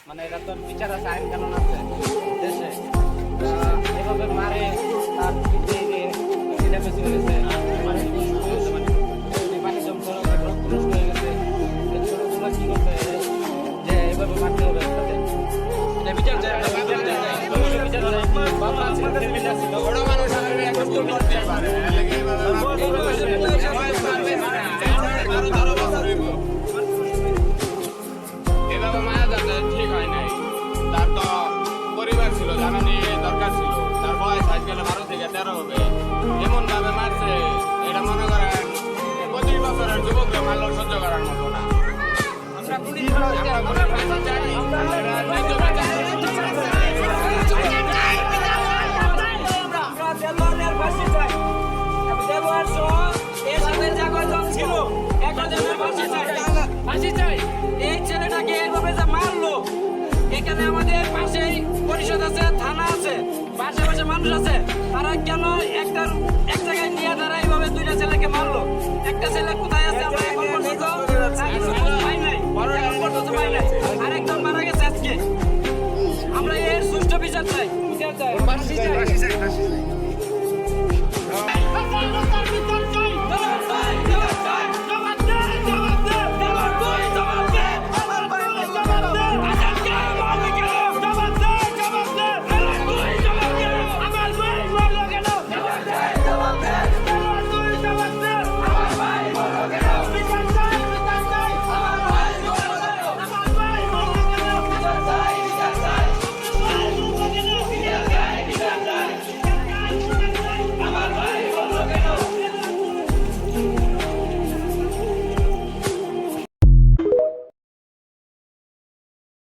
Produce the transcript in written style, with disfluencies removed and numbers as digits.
মানে এটা তো বিচার আছে, আইন কানুন আছে দেশে। এভাবে মারে তার এটা বেশি হয়ে গেছে, মানে পানি জম রক্ত নষ্ট হয়ে গেছে। ছোটগুলো কি করছে যে এভাবে মারতে হবে তাদের? এটা বিচার চাই, বিচার চাই, বিচার চাই। বাবা ছিল, ফ্যামিলি ছিল, বড় মানুষ আসলে এখন তো করতে পারে। এভাবে মায়া যাতে ঠিক হয় নাই। তার তো পরিবার ছিল, জানানি দরকার ছিল। তার বয়স আজকাল 12 থেকে 13 হবে। এমন ভাবে মারছে, এটা মনে করেন 25 বছরের যুবকরা মারল সহ্য করার মতো না। আমরা পুলিশ ফাঁসি চাই, আমরা ন্যায্য বিচার চাই। ফাঁসি চাই। এই ছেলেটাকে এইভাবে যে মারলো, এখানে আমাদের পাশেই পরিষদ আছে, থানা আছে, পাশে পাশে মানুষ আছে, তারা কেন এক জায়গায় নিয়ে তারা এইভাবে দুইটা ছেলেকে মারলো? একটা ছেলে কোথায় আছে আমরা এখন পর্যন্ত পাই নাই, এখন পর্যন্ত পাই নাই। আরেকজন মারা গেছে আজকে। আমরা এর সুষ্ঠু বিচার চাই, বিচার চাই, ফাঁসি চাই।